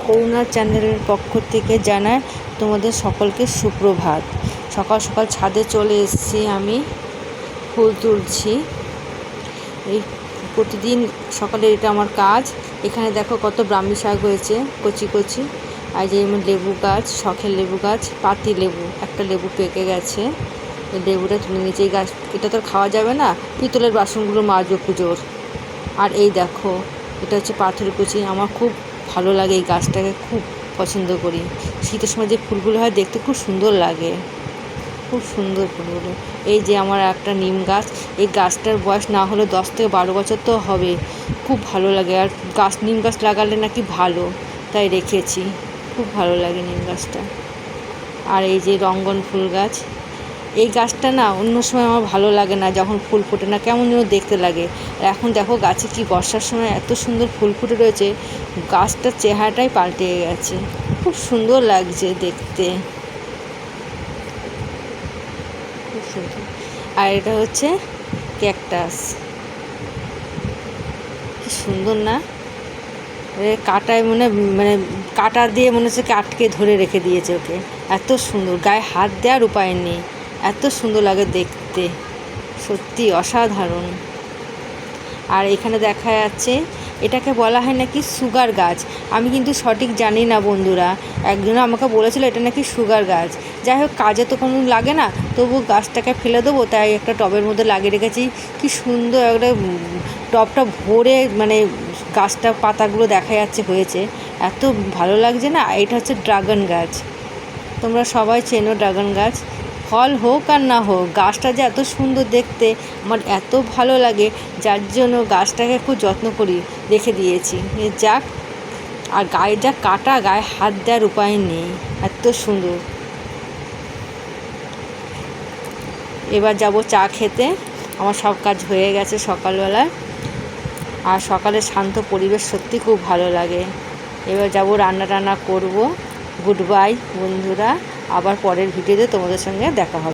করুণা চ্যানেলের পক্ষ থেকে জানাই তোমাদের সকলকে সুপ্রভাত। সকাল সকাল ছাদে চলে এসেছি, আমি ফুল তুলছি। এই প্রতিদিন সকালে এটা আমার কাজ। এখানে দেখো কত ব্রাহ্মী শাক হয়েছে কচি কচি। আর যে লেবু গাছ, শখের লেবু গাছ, পাতি লেবু, একটা লেবু পেকে গেছে। এই লেবুটা তুলে নিচে, এই গাছ এটা তো খাওয়া যাবে না, পিতলের বাসনগুলো মাজবো পুজোর। আর এই দেখো, এটা হচ্ছে পাথরের কুচি। আমার খুব ভালো লাগে, এই গাছটাকে খুব পছন্দ করি। শীতের সময় যে ফুলগুলো হয় দেখতে খুব সুন্দর লাগে, খুব সুন্দর ফুলগুলো। এই যে আমার একটা নিম গাছ, এই গাছটার বয়স না হলে 10 থেকে 12 বছর তো হবে। খুব ভালো লাগে, আর নিম গাছ লাগালে নাকি ভালো, তাই রেখেছি। খুব ভালো লাগে নিম গাছটা। আর এই যে রঙ্গন ফুল গাছ, এই গাছটা না অন্য সময় আমার ভালো লাগে না, যখন ফুল ফোটে না কেমন যেন দেখতে লাগে। আর এখন দেখো গাছে কি বর্ষার সময় এত সুন্দর ফুল ফুটে রয়েছে, গাছটার চেহারাটাই পাল্টে গেছে, খুব সুন্দর লাগছে দেখতে, খুব সুন্দর। আর এটা হচ্ছে ক্যাকটাস, কি সুন্দর না? কাটায় মানে কাটা দিয়ে মনে হচ্ছে আটকে ধরে রেখে দিয়েছে ওকে, এত সুন্দর। গায়ে হাত দেওয়ার উপায় নেই, এত সুন্দর লাগে দেখতে, সত্যি অসাধারণ। আর এখানে দেখা যাচ্ছে, এটাকে বলা হয় নাকি সুগার গাছ। আমি কিন্তু সঠিক জানি না বন্ধুরা, একজন আমাকে বলেছিল এটা নাকি সুগার গাছ। যাই হোক, কাজে তো কোনো লাগে না, তবু গাছটাকে ফেলে দেবো, তাই একটা টবের মধ্যে লাগিয়ে রেখেছি। কি সুন্দর একটা টবটা ভরে, মানে গাছটা পাতাগুলো দেখা যাচ্ছে হয়েছে, এত ভালো লাগছে না। এটা হচ্ছে ড্রাগন গাছ, তোমরা সবাই চেনো ড্রাগন গাছ। ফল হোক আর না হোক, গাছটা যে এত সুন্দর দেখতে আমার এত ভালো লাগে, যার জন্য গাছটাকে খুব যত্ন করি, রেখে দিয়েছি। যাক, আর গায়ে যা কাটা, গায়ে হাত দেওয়ার উপায় নেই, এত সুন্দর। এবার যাব চা খেতে, আমার সব কাজ হয়ে গেছে সকালবেলায়। আর সকালের শান্ত পরিবেশ সত্যি খুব ভালো লাগে। এবার যাব রান্না টান্না করব। গুড বাই বন্ধুরা, আবার পরের ভিডিওতে তোমাদের সঙ্গে দেখা হবে।